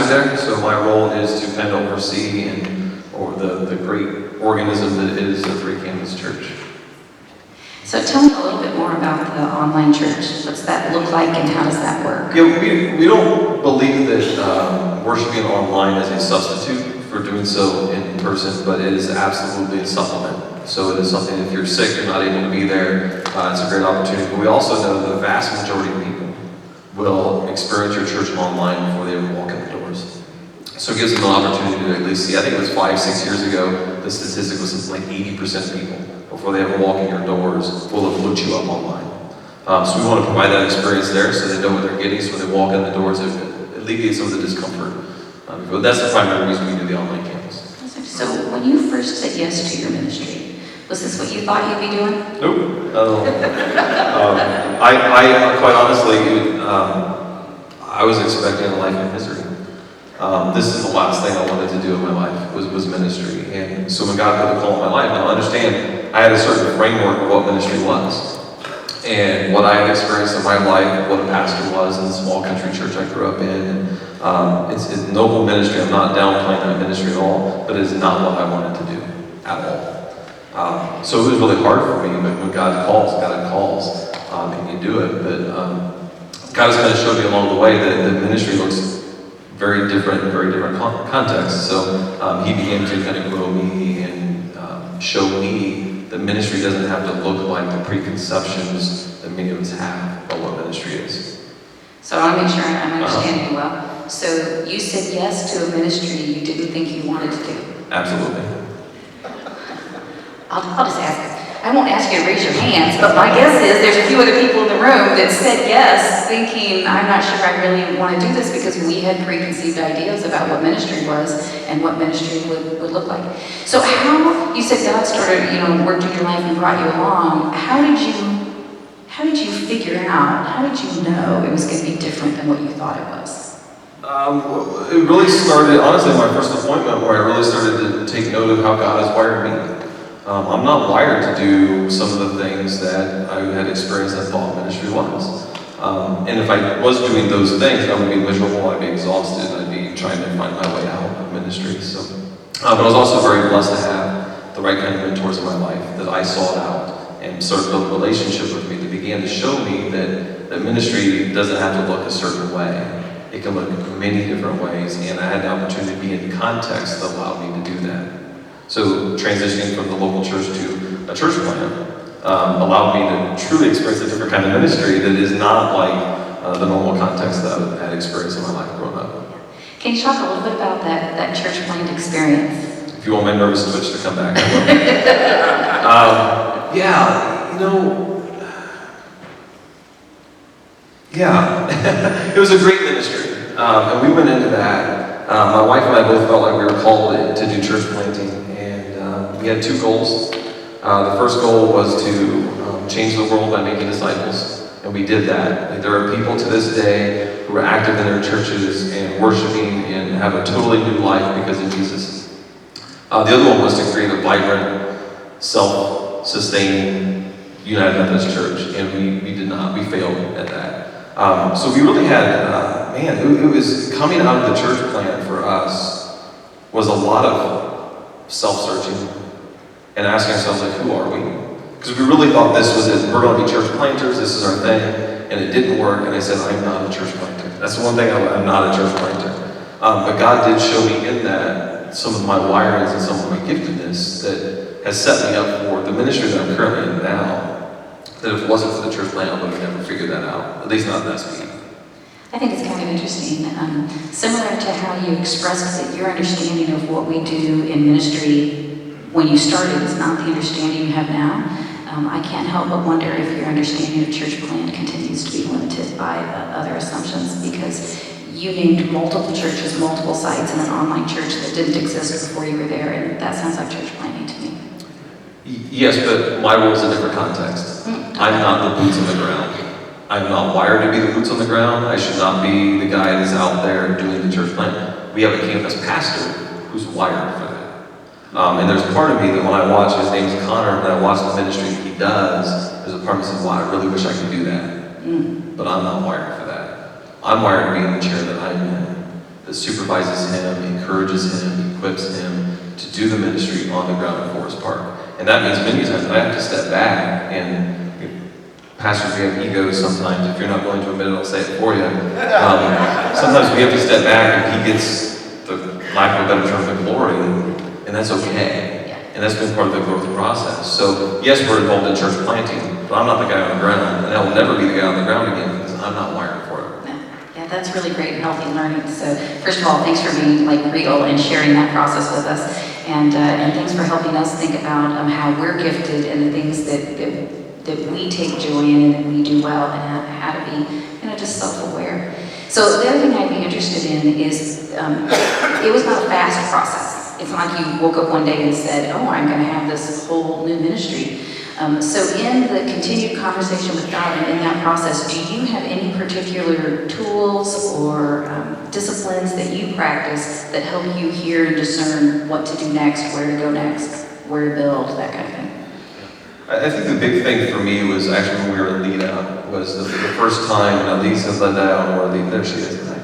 pastor there, so my role is to kind of oversee or the great organism that is the Three Canyons Church. So tell me a little bit more about the online church. What's that look like and how does that work? Yeah, we don't believe that worshiping online is a substitute for doing so in person, but it is absolutely a supplement. So it is something, if you're sick, you're not able to be there, it's a great opportunity. But we also know the vast majority of people will experience your church online before they ever walk in the doors. So it gives them an opportunity to at least see. I think it was 5-6 years ago, the statistic was something like 80% of people, before they ever walk in your doors, will have looked you up online. So we want to provide that experience there so they know what they're getting, so when they walk in the doors, it alleviates some of the discomfort. But that's the primary reason we do the online campus. So when you first said yes to your ministry, was this what you thought you'd be doing? Nope. I quite honestly, I was expecting a life in misery. This is the last thing I wanted to do in my life, was ministry. And so when God put the call in my life, now understand, I had a certain framework of what ministry was. And what I had experienced in my life, what a pastor was in the small country church I grew up in. It's a noble ministry. I'm not downplaying that ministry at all, but it is not what I wanted to do at all. So it was really hard for me, but when God calls, and you do it. But God has kind of showed me along the way that the ministry looks very different contexts. So he began to kind of grow me and show me that ministry doesn't have to look like the preconceptions that many of us have about what ministry is. So I want to make sure I'm understanding you well. So you said yes to a ministry you didn't think you wanted to do. Absolutely. I'll just ask. I won't ask you to raise your hands, but my guess is there's a few other people in the room that said yes, thinking, I'm not sure I really want to do this, because we had preconceived ideas about what ministry was and what ministry would look like. So how, you said God started, worked in your life and brought you along. How did you figure out, how did you know it was going to be different than what you thought it was? It really started, honestly, my first appointment, where I really started to take note of how God has wired me. I'm not wired to do some of the things that I had experienced and thought ministry was. And if I was doing those things, I would be miserable, I'd be exhausted, I'd be trying to find my way out of ministry. So, but I was also very blessed to have the right kind of mentors in my life that I sought out and sort of built a relationship with me that began to show me that ministry doesn't have to look a certain way. It can look many different ways, and I had the opportunity to be in context that allowed me to do that. So transitioning from the local church to a church plant allowed me to truly experience a different kind of ministry that is not like the normal context that I had experienced in my life growing up. Can you talk a little bit about that church plant experience? If you want my nervous twitch to come back, I will. It was a great ministry. And we went into that. My wife and I both felt like we were called to do church planting. We had two goals. The first goal was to change the world by making disciples, and we did that. There are people to this day who are active in their churches and worshiping and have a totally new life because of Jesus. The other one was to create a vibrant, self-sustaining, United Methodist church, and we did not. We failed at that. So we really had, it was coming out of the church plant for us was a lot of self-searching and asking ourselves, like, who are we? Because we really thought this was it. We're going to be church planters. This is our thing. And it didn't work. And I said, I'm not a church planter. That's the one thing I'm not a church planter. But God did show me in that some of my wirings and some of my giftedness that has set me up for the ministry that I'm currently in now. That if it wasn't for the church plant, I would have never figured that out. At least not that speed. I think it's kind of interesting. Similar to how you expressed that your understanding of what we do in ministry when you started is not the understanding you have now. I can't help but wonder if your understanding of church plant continues to be limited by other assumptions, because you named multiple churches, multiple sites, and an online church that didn't exist before you were there, and that sounds like church planting to me. Yes, but my role is a different context. I'm not the boots on the ground. I'm not wired to be the boots on the ground. I should not be the guy that's out there doing the church plant. We have a campus pastor who's wired for that. And there's a part of me that when I watch, his name's Connor, and I watch the ministry he does, there's a part of me that says, wow, I really wish I could do that. But I'm not wired for that. I'm wired to be in the chair that I'm in that supervises him, encourages him, equips him to do the ministry on the ground at Forest Park. And that means many times I have to step back, and pastors, we have egos sometimes. If you're not willing to admit it, I'll say it for you. Sometimes we have to step back and he gets, the lack of a better term, the glory, and that's okay. And that's been part of the growth process. So yes, we're involved in church planting, but I'm not the guy on the ground, and I will never be the guy on the ground again because I'm not wired for it. Yeah, that's really great and healthy learning. So first of all, thanks for being real and sharing that process with us, and thanks for helping us think about how we're gifted and the things that we take joy in and we do well, and how to be just self-aware. So the other thing I'd be interested in is it was not a fast process. It's not like you woke up one day and said, oh, I'm going to have this whole new ministry. So in the continued conversation with God and in that process, do you have any particular tools or disciplines that you practice that help you hear and discern what to do next, where to go next, where to build, that kind of thing? I think the big thing for me was actually when we were at Lead Out, was the first time, Elise had led out, or there she is tonight.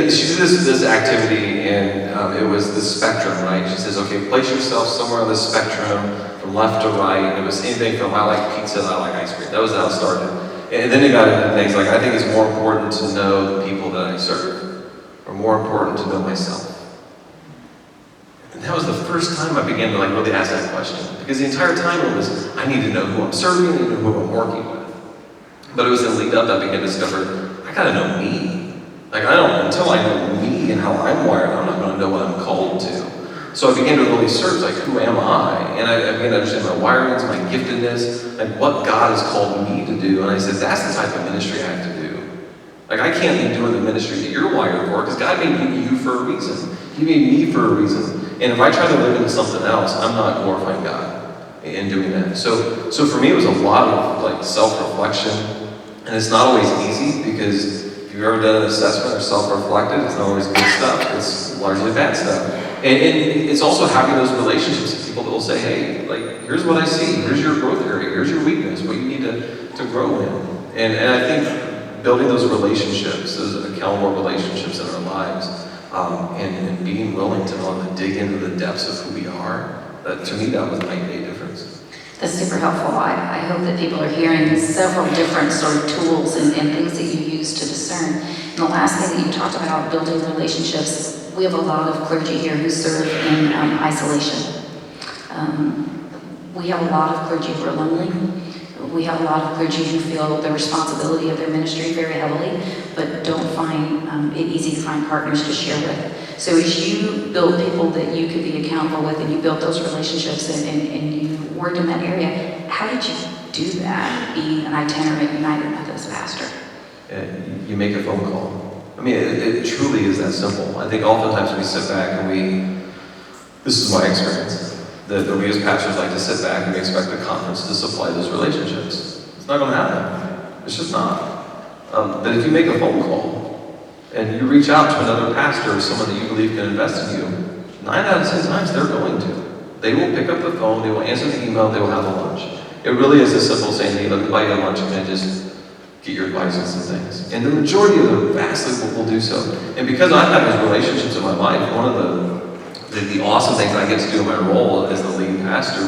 She did this activity, and it was the spectrum, right? She says, okay, place yourself somewhere on the spectrum, from left to right. And it was anything from I like pizza and I like ice cream. That was how it started. And then it got into things like, I think it's more important to know the people that I serve, or more important to know myself. And that was the first time I began to really ask that question. Because the entire time it was, I need to know who I'm serving, I need to know who I'm working with. But it was in Lead Up that I began to discover, I gotta know me. Until I know me and how I'm wired, I'm not gonna know what I'm called to. So I began to really search, who am I? And I began to understand my wirings, my giftedness, what God has called me to do. And I said, that's the type of ministry I have to do. I can't be doing the ministry that you're wired for, because God made you for a reason. He made me for a reason. And if I try to live into something else, I'm not glorifying God in doing that. So for me, it was a lot of self-reflection. And it's not always easy, because if you've ever done an assessment or self-reflected, it's not always good stuff. It's largely bad stuff. And it's also having those relationships with people that will say, hey, here's what I see. Here's your growth area. Here's your weakness, what you need to grow in. And I think building those relationships, those accountable relationships in our lives, and being willing to dig into the depths of who we are, to me, that was a night and day difference. That's super helpful. I hope that people are hearing several different sort of tools and things that you use to discern. And the last thing that you talked about, building relationships, we have a lot of clergy here who serve in isolation. We have a lot of clergy who are lonely. We have a lot of clergy who feel the responsibility of their ministry very heavily, but don't find it easy to find partners to share with. So as you build people that you could be accountable with, and you build those relationships and you worked in that area, how did you do that, being an itinerant United Methodist pastor? You make a phone call. It truly is that simple. I think oftentimes we sit back and this is my experience, that we as pastors like to sit back and we expect the conference to supply those relationships. It's not going to happen. It's just not. But if you make a phone call and you reach out to another pastor or someone that you believe can invest in you, 9 out of 10 times they're going to. They will pick up the phone, they will answer the email, they will have a lunch. It really is as simple as saying, hey, let me buy you a lunch, and then just get your advice on some things. And the majority of them vastly will do so. And because I have those relationships in my life, one of the awesome things I get to do in my role as the lead pastor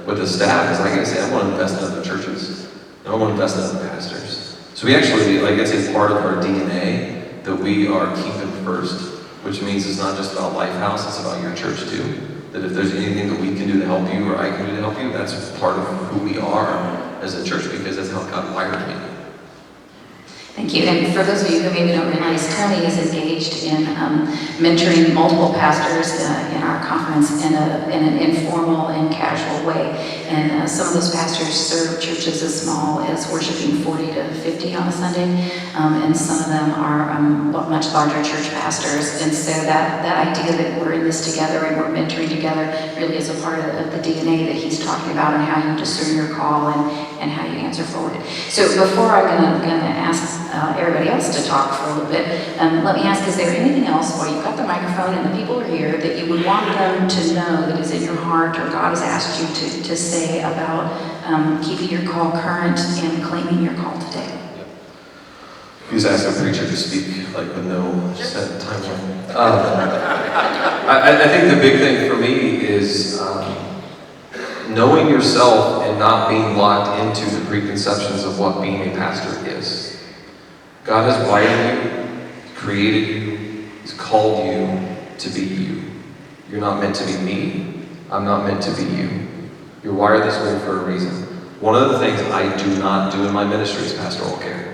with the staff is I get to say, I want to invest in other churches. And I want to invest in other pastors. So we actually, it's a part of our DNA that we are keeping first, which means it's not just about LifeHouse, it's about your church too. That if there's anything that we can do to help you or I can do to help you, that's part of who we are as a church, because that's how God wired me. Thank you. And for those of you who maybe don't realize, Tony is engaged in mentoring multiple pastors in our conference in an informal and casual way. And some of those pastors serve churches as small as worshiping 40 to 50 on a Sunday. And some of them are much larger church pastors. And so that idea that we're in this together and we're mentoring together really is a part of the DNA that he's talking about, and how you discern your call and how you answer forward. So before I'm gonna ask everybody else to talk for a little bit, let me ask, is there anything else while you've got the microphone and the people are here that you would want them to know that is in your heart, or God has asked you to say about keeping your call current and claiming your call today? just ask a preacher to speak like with no set timeline. I think the big thing for me is knowing yourself and not being locked into the preconceptions of what being a pastor is. God has wired you, created you, He's called you to be you. You're not meant to be me. I'm not meant to be you. You're wired this way for a reason. One of the things I do not do in my ministry is pastoral care.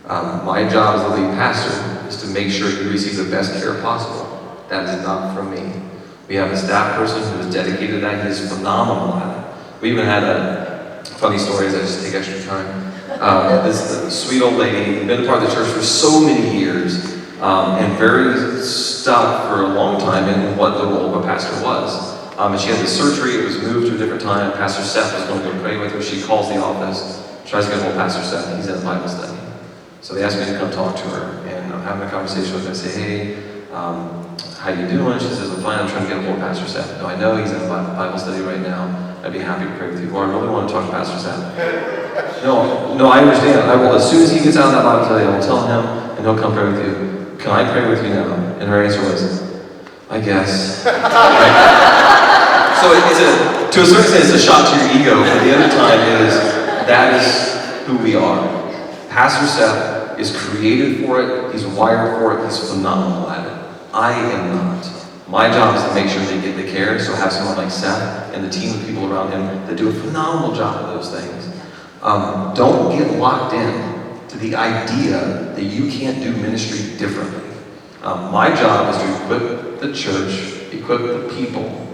My job as the lead pastor is to make sure you receive the best care possible. That is not from me. We have a staff person who is dedicated to that. He is phenomenal at it. We even had a funny story as I just take extra time. This sweet old lady, been a part of the church for so many years, and very stuck for a long time in what the role of a pastor was. And she had the surgery, it was moved to a different time. Pastor Seth was going to go pray with her. She calls the office, tries to get hold of Pastor Seth, he's in a Bible study. So they asked me to come talk to her, and I'm having a conversation with her. I say, hey, how you doing? She says, I'm fine, I'm trying to get a hold of Pastor Seth. No, I know he's in a Bible study right now. I'd be happy to pray with you. Or I really want to talk to Pastor Seth. No, I understand. I will, as soon as he gets out of that Bible study, I will tell him, and he'll come pray with you. Can I pray with you now? And her answer was, I guess. So to a certain extent, it's a shot to your ego, but the other time that is who we are. Pastor Seth is created for it, he's wired for it, he's phenomenal at it. I am not. My job is to make sure they get the care, so have someone like Seth and the team of people around him that do a phenomenal job of those things. Don't get locked in to the idea that you can't do ministry differently. My job is to equip the church, equip the people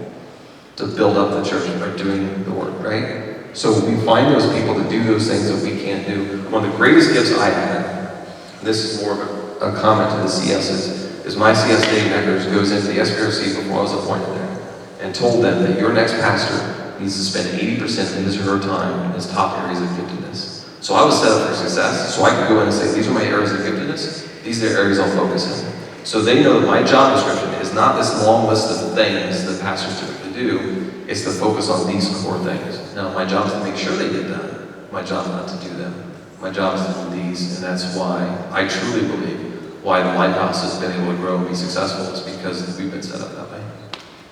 to build up the church by doing the work, right? So we find those people to do those things that we can't do. One of the greatest gifts I had, this is more of a comment to the CSs, is my CS Dave Eckers goes into the SPRC before I was appointed there and told them that your next pastor needs to spend 80% of his or her time in his top areas of giftedness. So I was set up for success, so I could go in and say, these are my areas of giftedness, these are the areas I'll focus in. So they know that my job description is not this long list of things that pastors typically do, it's to focus on these core things. Now, my job is to make sure they get done. My job is not to do them. My job is to do these, and that's why I truly believe why the LifeHouse has been able to grow and be successful is because we've been set up that way.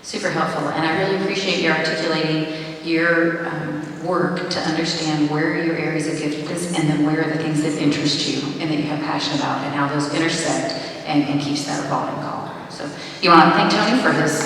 Super helpful, and I really appreciate you articulating your work to understand where your areas of giftedness and then where are the things that interest you and that you have passion about and how those intersect and keeps that evolving call. So you want to thank Tony for his